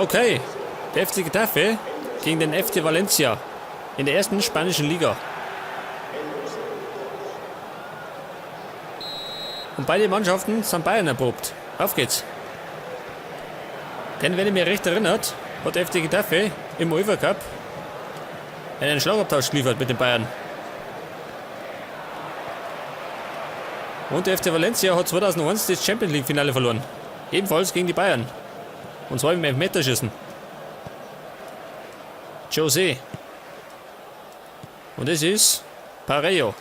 Okay, der FC Getafe gegen den FC Valencia in der ersten spanischen Liga. Und beide Mannschaften sind Bayern erprobt. Auf geht's. Denn wenn ihr mich recht erinnert, hat der FC Getafe im UEFA Cup einen Schlagabtausch geliefert mit den Bayern. Und der FC Valencia hat 2001 das Champions League Finale verloren. Ebenfalls gegen die Bayern. Und zwar im Elfmeterschießen. José. Und es ist Parejo.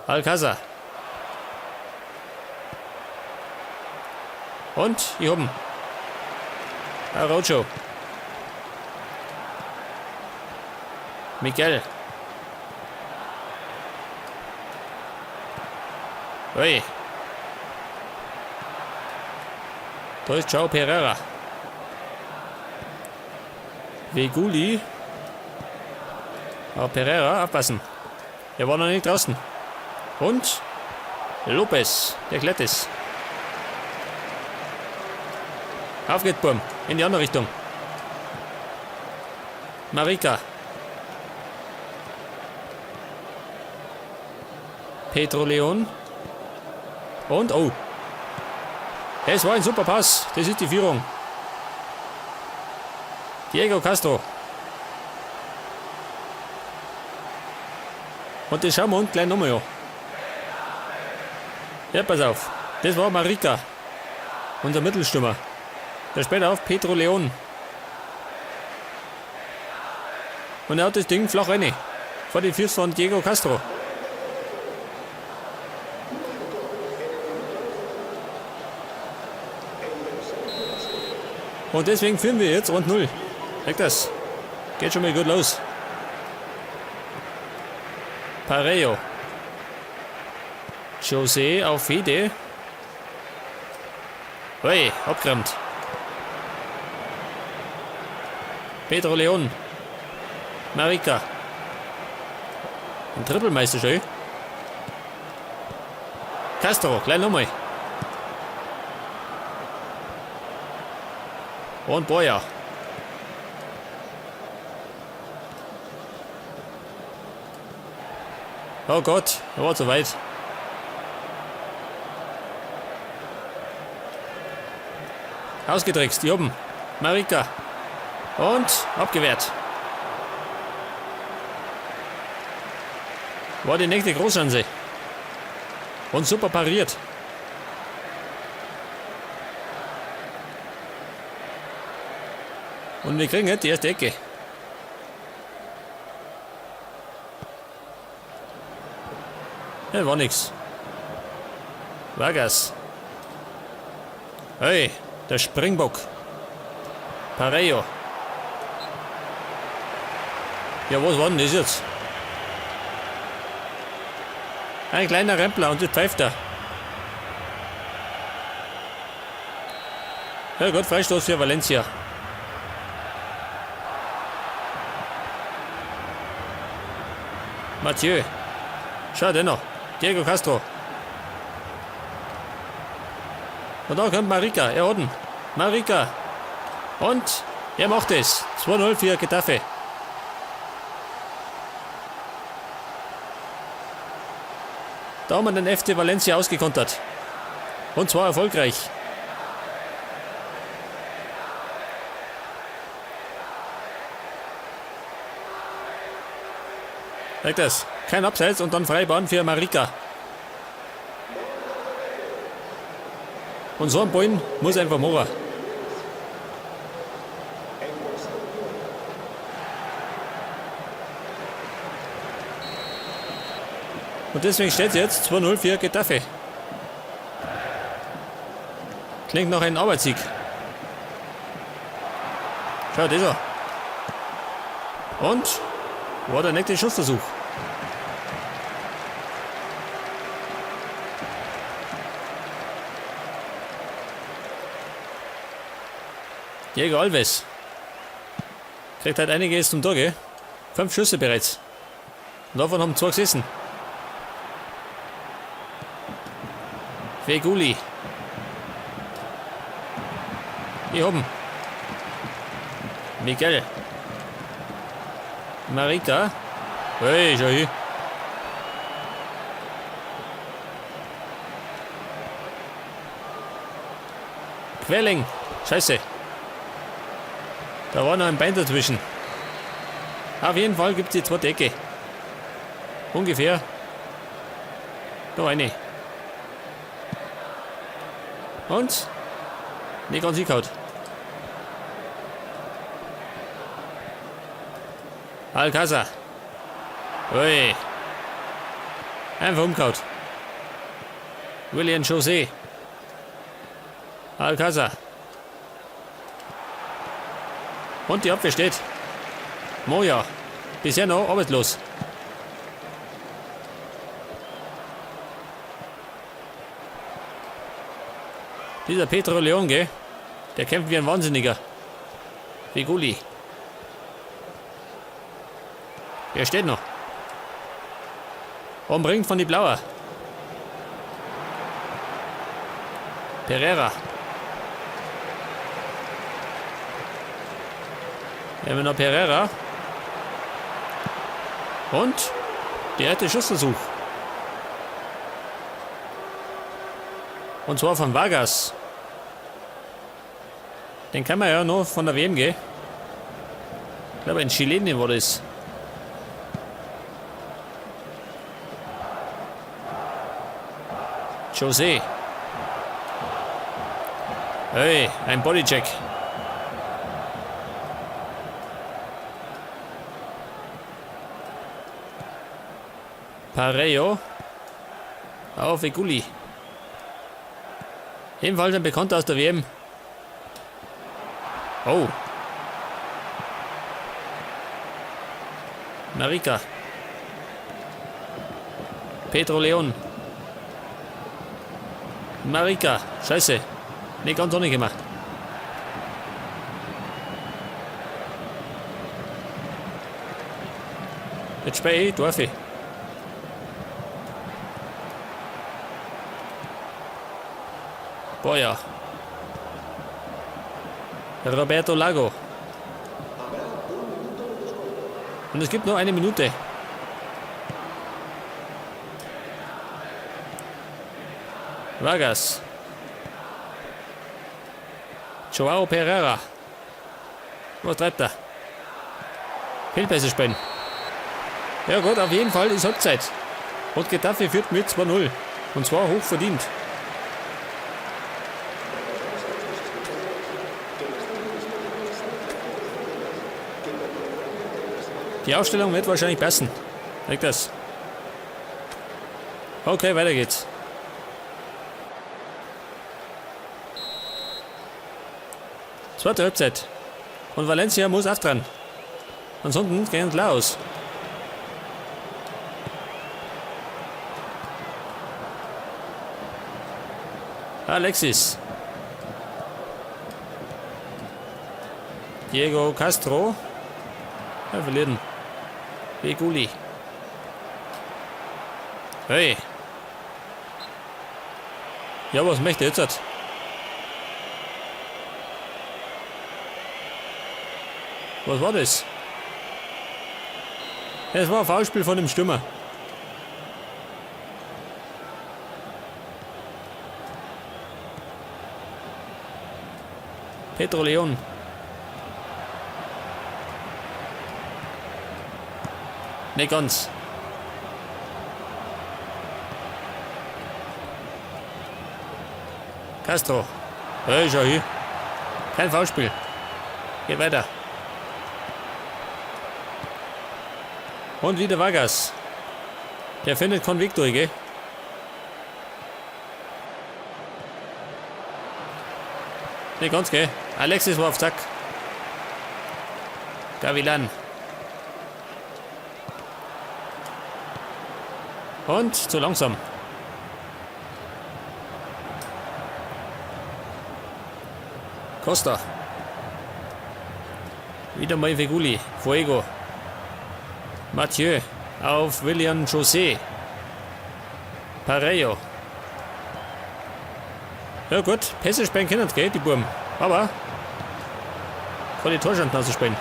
Alcázar. Und hier oben. Araujo. Miguel. Ui. Da ist João Pereira. Veguli. Aber Pereira, aufpassen. Er war noch nicht draußen. Und Lopez, der klärt es. Auf geht's, Burm. In die andere Richtung. Marika. Pedro León. Und, oh. Es war ein super Pass. Das ist die Führung. Diego Castro. Und das schauen wir uns gleich nochmal an. Ja, pass auf. Das war Marika. Unser Mittelstürmer. Der später auf Pedro León. Und er hat das Ding flach rein. Vor die Füße von Diego Castro. Und deswegen führen wir jetzt rund 0. Check das. Geht schon mal gut los. Parejo. José auf Fede. Ui, abgerammt. Pedro León. Marika. Ein Trippelmeister schon. Castro, gleich nochmal. Und Boyer. Oh Gott, er war zu weit. Ausgetrickst, hier oben. Marika. Und abgewehrt. War die nächste Großchance. Und super pariert. Und wir kriegen jetzt die erste Ecke. Ja, war nix. Vargas. Hey, der Springbock. Parejo. Ja, was war denn das jetzt? Ein kleiner Rempler und jetzt pfeift er. Ja gut, Freistoß für Valencia. Mathieu. Schau dennoch. Diego Castro. Und da kommt Marika. Er hat ihn. Marika. Und er macht es. 2-0 für Getafe. Da haben wir den FC Valencia ausgekontert. Und zwar erfolgreich. Zeig das. Kein Abseits und dann Freibahn für Marika. Und so ein Ball muss einfach machen. Und deswegen steht es jetzt 2-0 für Getafe. Klingt nach einem Arbeitssieg. Schau, das ist er. Und war der nächste Schussversuch. Diego Alves. Kriegt halt einiges zum Tor, gell? 5 Schüsse bereits. Und davon haben 2 gesessen. Feguli. Hier oben. Miguel. Marita. Hey, schau hier. Quelling. Scheiße. Da war noch ein Bein dazwischen. Auf jeden Fall gibt es die zweite Ecke. Ungefähr. Noch eine. Und? Nicht ganz hingehaut. Alcázar. Ui. Einfach umgehaut. William José. Alcázar. Und die Abwehr steht. Moya. Bisher noch arbeitslos. Dieser Pedro León, gell? Der kämpft wie ein Wahnsinniger. Feguli. Er steht noch. Umbringt von die Blauer. Pereira. Wir haben noch Pereira. Und der erste Schussversuch. Und zwar von Vargas. Den kann man ja noch von der WM gehen. Ich glaube, in Chile war das. José. Hey, ein Bodycheck. Parejo. Auf Feguli. Ebenfalls ein Bekannter aus der WM. Oh. Marica. Pedro León. Marica. Scheiße. Nicht ganz ohne gemacht. Jetzt spiele ich Dorfi. Boya. Roberto Lago. Und es gibt noch eine Minute. Vargas. Joao Pereira. Was treibt er? Fehlpässe spielen. Ja gut, auf jeden Fall ist Halbzeit. Und Getafe führt mit 2-0. Und zwar hoch verdient. Die Aufstellung wird wahrscheinlich passen. Like das. Okay, weiter geht's. Zweite Halbzeit. Und Valencia muss auch dran. Ansonsten gehen klar aus. Alexis. Diego Castro. Ja, verlieren. Feguli. Hey. Ja, was möchte jetzt? Was war das? Es war ein Foulspiel von dem Stürmer. Pedro León. Nicht ganz. Castro. Hey, schau hier. Kein Foulspiel. Geht weiter. Und wieder Vargas. Der findet keinen Weg durch, gell? Nicht ganz, gell? Alexis war auf Zack. Gavilan. Und zu langsam. Costa. Wieder mal Feguli. Fuego. Mathieu. Auf William José. Parejo. Ja gut, Pässe spielen können, gell, die Burm. Aber kann die Torschance spielen.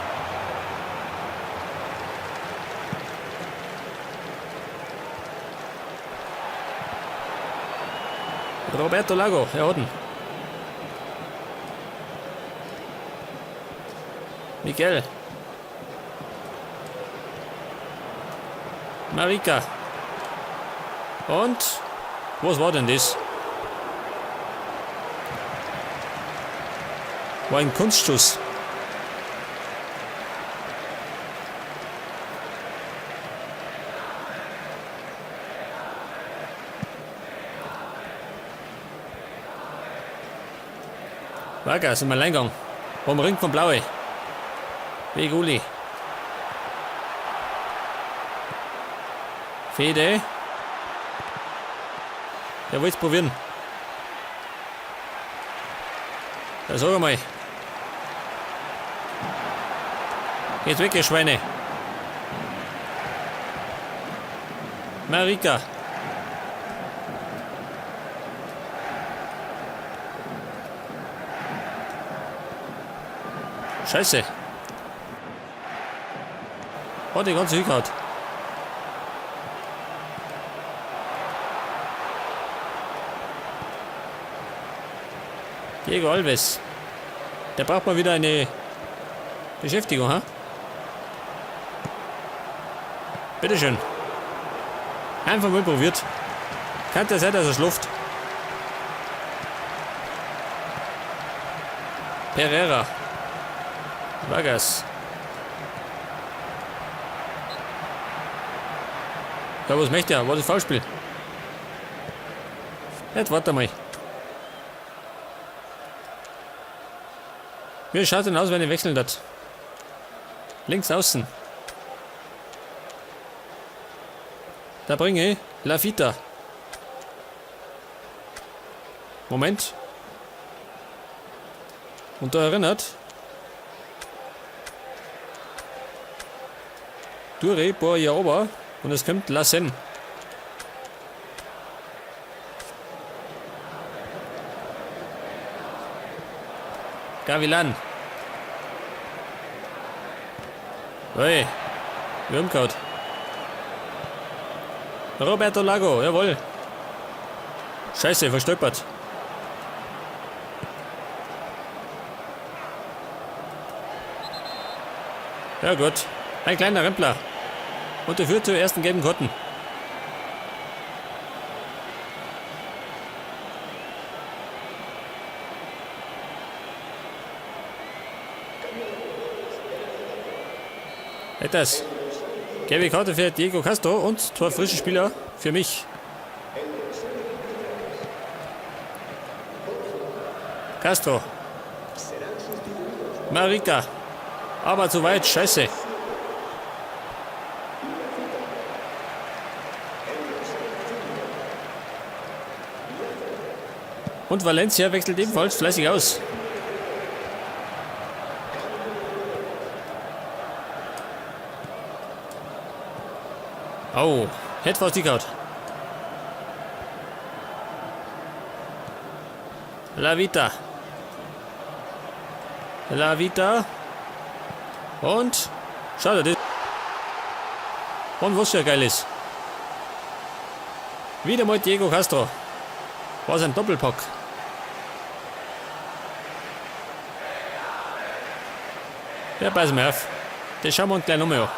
Roberto Lago, er hat ihn. Miguel. Marika. Und was war denn das? War ein Kunstschuss. Vargas im Alleingang. Umringt von Blaue. Feguli. Fede. Der will es probieren. Da sag mal. Geht weg, ihr Schweine. Marika. Scheiße. Hat die ganze Hüge gehabt. Diego Alves. Der braucht mal wieder eine Beschäftigung, ha? Bitteschön. Einfach mal probiert. Kann das sein, dass er schluft. Pereira. Vargas. Ja, was möchte er? War das Foulspiel? Jetzt warte mal. Wie schaut denn aus, wenn er wechseln hat? Links außen. Da bringe ich Lafita. Moment. Und da erinnert. Dure, boah, hier ober. Und es kommt Lassen. Gavilan. Hey, wir haben gehabt. Roberto Lago, jawohl. Scheiße, verstolpert. Ja gut, ein kleiner Rempler. Und der führt zur ersten gelben Karten. Etwas. Gelbe Karte für Diego Castro und zwei frische Spieler für mich. Castro. Marika. Aber zu weit, scheiße. Und Valencia wechselt ebenfalls fleißig aus. Oh, hätte fast die gehabt. La Vita. La Vita. Und schade, das. Und was für geil ist. Wieder mal Diego Castro. Was ein Doppelpack. Ja, pass mal auf. Das schauen wir uns gleich nochmal an.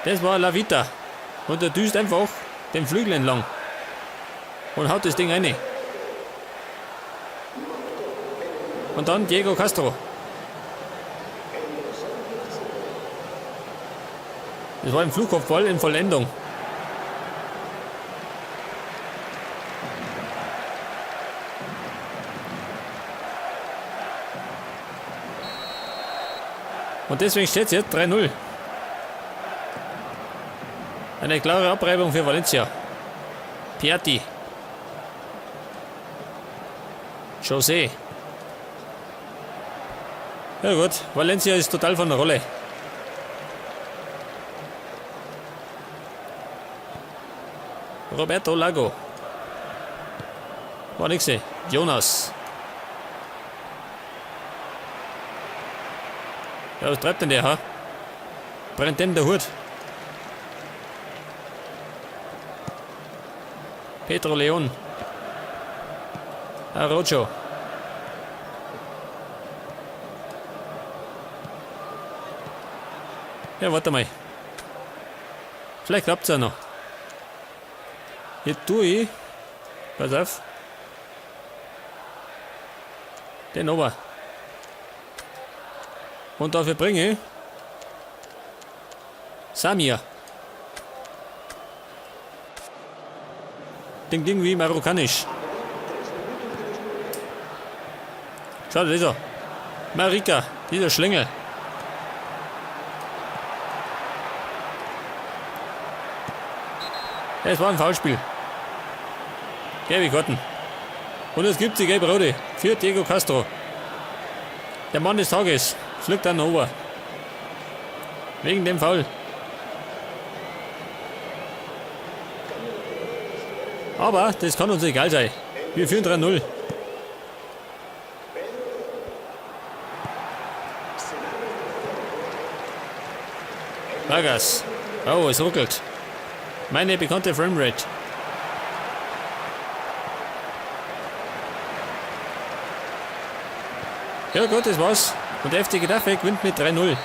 Das war La Vita. Und der düst einfach den Flügel entlang. Und haut das Ding rein. Und dann Diego Castro. Das war ein Flugkopfball in Vollendung. Und deswegen steht es jetzt 3-0. Eine klare Abreibung für Valencia. Piatti. José. Ja gut, Valencia ist total von der Rolle. Roberto Lago. War nix. Jonas. Ja, was treibt denn der, ha? Brennt dem der Hut. Pedro Leon. Araujo. Ja, warte mal. Vielleicht klappt es ja noch. Hier tue ich. Pass auf. Den ober. Und dafür bringe ich Samir. Ding Ding wie marokkanisch. Schau, da ist er. Marika, dieser Schlingel. Es war ein Foulspiel. Gelbe Karten. Und es gibt die gelbe-rote für Diego Castro. Der Mann des Tages. Es liegt an Ober. Wegen dem Foul. Aber das kann uns egal sein. Wir führen 3-0. Vargas. Oh, es ruckelt. Meine bekannte Framerate. Ja gut, das war's. Und der FC Getafe gewinnt mit 3-0.